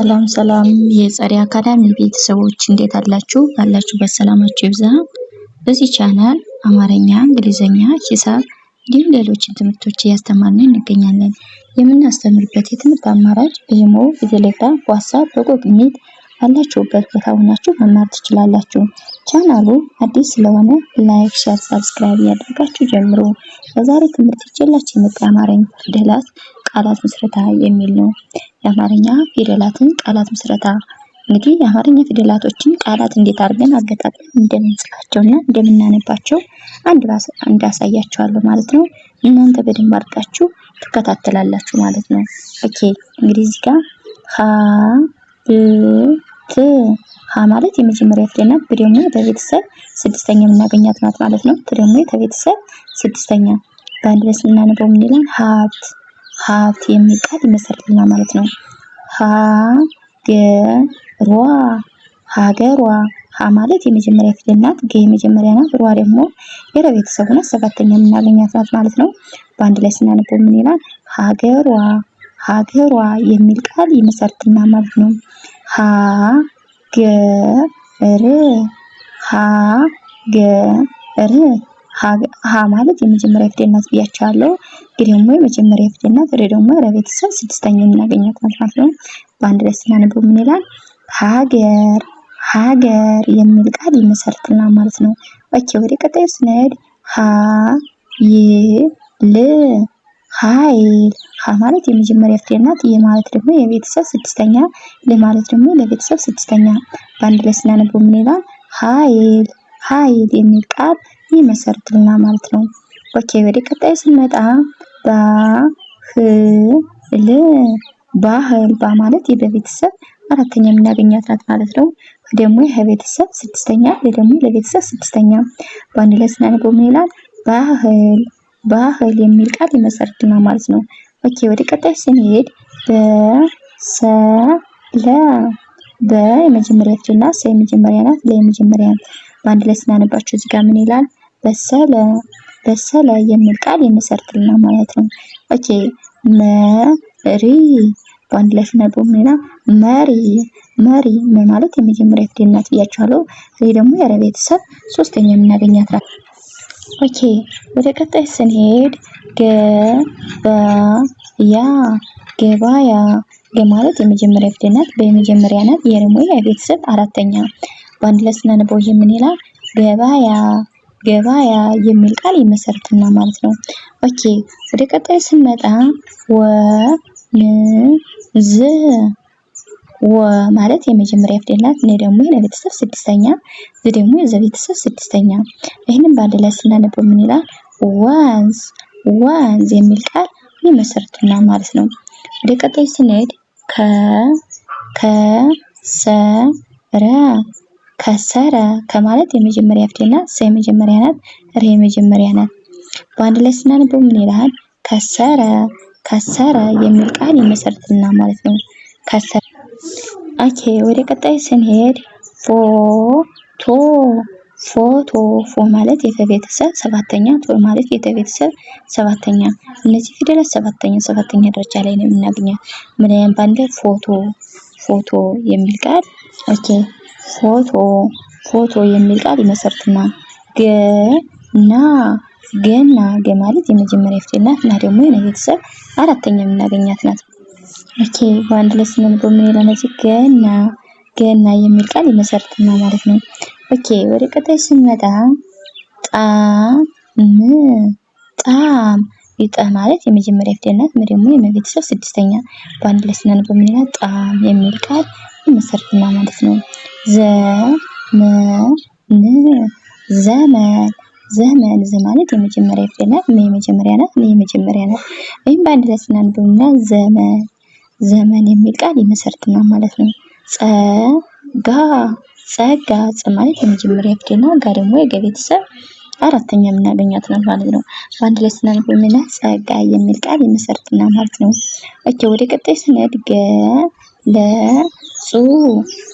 ሰላም የፀደይ አካዳሚ ቤተሰቦች እንዴት አላችሁ? ባላችሁበት ሰላማችሁ ይብዛ። በዚህ ቻናል አማርኛ፣ እንግሊዘኛ፣ ሂሳብ እንዲሁም ሌሎችን ትምህርቶች እያስተማርን እንገኛለን። የምናስተምርበት የትምህርት አማራጭ በኢሞ፣ በቴሌግራም፣ በዋትስአፕ፣ በጎግል ሚት ባላችሁበት ቦታ ሆናችሁ መማር ትችላላችሁ። ቻናሉ አዲስ ስለሆነ ላይክ፣ ሼር፣ ሰብስክራይብ ያደርጋችሁ ጀምሩ። በዛሬ ትምህርት ይዤላችሁ የመጣሁት የአማርኛ ፊደላት ቃላት ምስረታ የሚል ነው። የአማርኛ ፊደላትን ቃላት ምስረታ እንግዲህ የአማርኛ ፊደላቶችን ቃላት እንዴት አድርገን አገጣጥመን እንደምንጽፋቸውና እንደምናነባቸው አንድ አሳያችኋለሁ ማለት ነው። እናንተ በደንብ አድርጋችሁ ትከታተላላችሁ ማለት ነው። ኦኬ እንግዲህ እዚህ ጋር ሀ ማለት የመጀመሪያ ፊደል ናት። ደግሞ በቤተሰብ ስድስተኛ የምናገኛት ናት ማለት ነው። ደግሞ ከቤተሰብ ስድስተኛ በአንድ ላይ ስናነበው ምን ይላል? ሀብት የሚል ቃል ይመሰርትልናል ማለት ነው። ሀገሯ ሀ ማለት የመጀመሪያ ፊደል ናት። ገ የመጀመሪያ ናት። ሯ ደግሞ የረ ቤተሰብ ናት። ሰባተኛ የምናገኛት ናት ማለት ነው። በአንድ ላይ ስናነበው ምን ይላል? ሀገሯ የሚል ቃል ይመሰርትልናል ማለት ነው። ሀ ማለት የመጀመሪያ ፊደል ናት ብያችኋለሁ። ደግሞ የመጀመሪያ ፊደል ናት። ደግሞ ለቤተሰብ ስድስተኛ የምናገኛት ናት ማለት ነው። በአንድ ላይ ስናነበው ምን ይላል? ሀገር የሚል ቃል ይመሰርትልናል ማለት ነው። ኦኬ ወደ ቀጣዩ ስንሄድ ኃይል ሀ ማለት የመጀመሪያ ፊደል ናት። የ ማለት ደግሞ የቤተሰብ ስድስተኛ፣ ለ ማለት ደግሞ ለቤተሰብ ስድስተኛ። በአንድ ላይ ስናነበው ምን ይላል? ኃይል የሚል ቃል ይመሰርትልናል ማለት ነው። ኦኬ ወደ ቀጣዩ ስንመጣ ባህል ባ ማለት የበቤተሰብ አራተኛ የምናገኛት ናት ማለት ነው። ደግሞ የቤተሰብ ስድስተኛ፣ ደግሞ ለቤተሰብ ስድስተኛ። በአንድ ላይ ስናነበው ምን ይላል? ባህል የሚል ቃል ይመሰርትልናል ማለት ነው። ኦኬ ወደ ቀጣይ ስንሄድ የመጀመሪያ ፊደል ናት። ሰ የመጀመሪያ ናት። ለ የመጀመሪያ ናት። በአንድ ላይ ስናነባቸው እዚህ ጋር ምን ይላል? በሰለ የሚል ቃል ይመሰርትልናል ማለት ነው። ኦኬ መሪ በአንድ ላይ ስናነበው ምን ይላል? መሪ ማለት የመጀመሪያ ፊደል ናት ብያችኋለሁ። ይሄ ደግሞ የረ ቤተሰብ ሶስተኛ የምናገኛት ናት። ኦኬ ወደ ቀጣይ ስንሄድ ገበያ ማለት የመጀመሪያ ፊደል ናት። በየመጀመሪያ ናት። የረሞ የቤተሰብ አራተኛ። በአንድ ላይ ስናነበው ይሄ ምን ይላል? ገበያ የሚል ቃል ይመሰርትልናል ማለት ነው። ኦኬ ወደ ቀጣይ ስንመጣ ማለት የመጀመሪያ ፊደል ናት። እኔ ደግሞ የቤተሰብ ስድስተኛ፣ ደግሞ የቤተሰብ ስድስተኛ። ይሄንን በአንድ ላይ ስናነበው ምን ይላል? ወንዝ የሚል ቃል ይመሰርትልናል ማለት ነው። ወደ ቀጣይ ስንሄድ ከሰረ ከማለት የመጀመሪያ ፊደል ናት። ሰ የመጀመሪያ ናት። ረ የመጀመሪያ ናት። በአንድ ላይ ስናነበው ምን ይላል? ከሰረ የሚል ቃል ይመሰርትልናል ማለት ነው። ከሰረ ኦኬ ወደ ቀጣይ ስንሄድ ፎቶ ማለት የቤተሰብ ሰባተኛ፣ ቶ ማለት የቤተሰብ ሰባተኛ። እነዚህ ፊደላት ሰባተኛ ደረጃ ላይ ነው የምናገኘው። ምን ያህል ባንደ ፎቶ የሚል ቃል ኦኬ ፎቶ የሚል ቃል ይመሰርትልናል። ገና ማለት የመጀመሪያ ፊደል ናት እና ደግሞ የቤተሰብ አራተኛ የምናገኛት ናት። ኦኬ በአንድ ላይ ስናነበው ምን ይላል? እዚህ ገና የሚል ቃል ይመሰርትልናል ማለት ነው። ኦኬ ወደ ቀጣይ ስንመጣ ጣም ማለት የመጀመሪያ ፊደል ናት። ደግሞ የቤተሰብ ስድስተኛ። በአንድ ላይ ስናነበው ምን ይላል? ጣም የሚል ቃል ይመሰርትልናል ማለት ነው። ዘመን ማለት የመጀመሪያ ፊደል ናት። የመጀመሪያ ናት። የመጀመሪያ ናት። ይሄን በአንድ ላይ ስናነበውና ዘመን የሚል ቃል ይመሰርትልናል ማለት ነው። ጸጋ ማለት የመጀመሪያ ፊደል ናት። ጋ ደግሞ የቤተሰብ አራተኛ የምናገኛት ናት ማለት ነው። በአንድ ላይ ስናነበው ምን ይላል? ጸጋ የሚል ቃል ይመሰርትልናል ማለት ነው። ኦኬ ወደ ቀጣይ ስንሄድ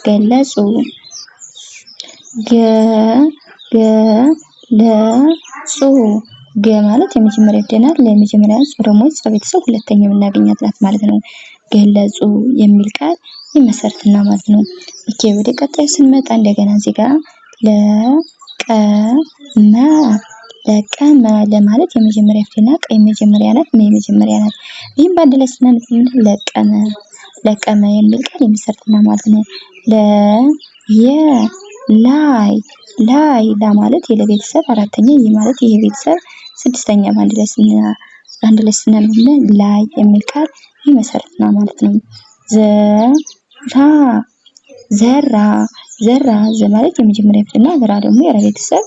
ገለጹ ማለት የመጀመሪያ ፊደል ናት። ለመጀመሪያ ናት። ደግሞ ቤተሰብ ሁለተኛ የምናገኛት ናት ማለት ነው። ገለጹ የሚል ቃል ይመሰርትና ማለት ነው። ኦኬ ወደ ቀጣዩ ስንመጣ እንደገና እዚህ ጋር ለቀመ ለማለት የመጀመሪያ ፊደል ናት። የመጀመሪያ ናት። የመጀመሪያ ናት። ይህም በአንድ ላይ ስናነብ ለቀመ የሚል ቃል ይመሰርትና ማለት ነው። ላይ ማለት የለቤተሰብ አራተኛ ይህ ማለት ይሄ ቤተሰብ ስድስተኛ በአንድ ላይ ስናነብ ላይ የሚል ቃል ይመሰርትና ማለት ነው። ዘራ ማለት የመጀመሪያ ፊደልና ዘራ ደግሞ የረ ቤተሰብ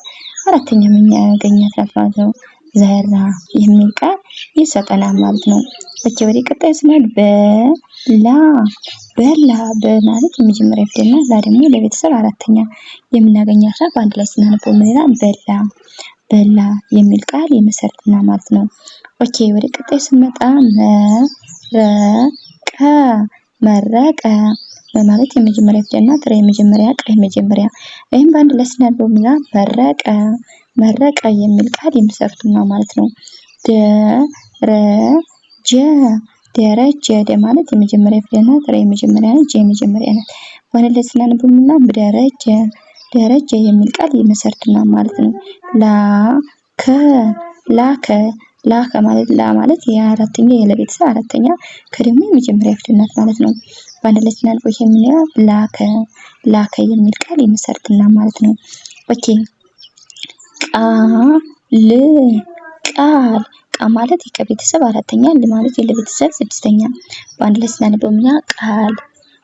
አራተኛ የምናገኛት ናት ማለት ነው። ዘራ የሚል ቃል ይሰጠናል ማለት ነው። ኦኬ ወደ ቀጣዩ ስንሄድ በላ በማለት የመጀመሪያ ፊደልና ላ ደግሞ ለቤተሰብ አራተኛ የምናገኛት ናት። በአንድ ላይ ስናነበው ምን ይላል? በላ የሚል ቃል ይመሰርትና ማለት ነው። ኦኬ ወደ ቀጣዩ ስንመጣ መረቀ በማለት የመጀመሪያ ፊደልና ጥሬ የመጀመሪያ ቀይ መጀመሪያ ይህም በአንድ ላይ ስናነበው ምን ይላል? መረቀ የሚል ቃል ይመሰርትና ማለት ነው። ደረጀ ማለት የመጀመሪያ ፊደልና ጥሬ የመጀመሪያ ነች። የመጀመሪያ ናት። በአንድ ላይ ስናነበው ምን ይላል? ደረጀ የሚል ቃል ይመሰርትና ማለት ነው። ላከ ማለት የአራተኛ የለቤተሰብ አራተኛ ከደግሞ የመጀመሪያ ፊደል ናት ማለት ነው። በአንድ ላይ ስናነበው ይሄ ምን ይላል? ላከ የሚል ቃል ይመሰርትና ማለት ነው። ኦኬ ቃል ማለት ከቤተሰብ አራተኛ ማለት የለቤተሰብ ስድስተኛ በአንድ ላይ ስናነበው ምን ይላል?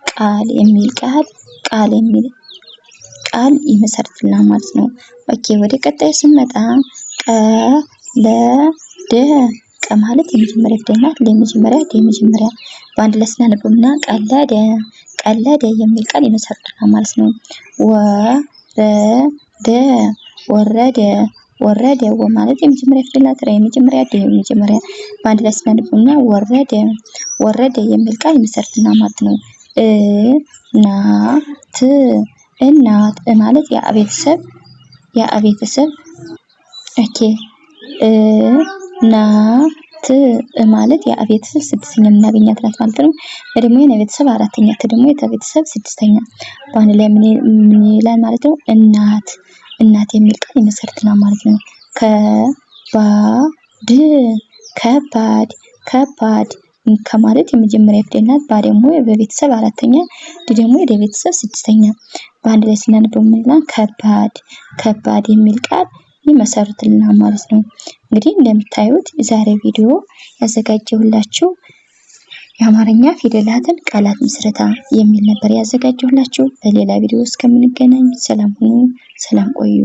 ቃል የሚል ቃል ይመሰርትና ማለት ነው። ኦኬ ወደ ቀጣይ ስንመጣ ማለት የመጀመሪያ ፊደል ናት። የመጀመሪያ በአንድ ላይ ስናነበው ምን ቀለደ የሚል ቃል ይመሰርትና ማለት ነው። ወረደ ማለት የመጀመሪያ ፊደል ናት። የመጀመሪያ በአንድ ላይ ስናነበው ምን ወረደ የሚል ቃል ይመሰርትና ማለት ነው። እናት ማለት የቤተሰብ ኦኬ እናት ማለት የቤተሰብ ስድስተኛ የምናገኛት ናት ማለት ነው። ደግሞ የቤተሰብ አራተኛ ደግሞ የቤተሰብ ስድስተኛ በአንድ ላይ ምን ይላል ማለት ነው? እናት የሚል ቃል ይመሰርትና ማለት ነው። ከባድ ከማለት የመጀመሪያ ፊደል ናት። ደግሞ በቤተሰብ አራተኛ ደግሞ የቤተሰብ ስድስተኛ በአንድ ላይ ስናነበው ምን ይላል? ከባድ የሚል ቃል ይመሰርትልናል ማለት ነው። እንግዲህ እንደምታዩት የዛሬ ቪዲዮ ያዘጋጀሁላችሁ የአማርኛ ፊደላትን ቃላት ምስረታ የሚል ነበር ያዘጋጀሁላችሁ። በሌላ ቪዲዮ እስከምንገናኝ ሰላም ሁኑ። ሰላም ቆዩ።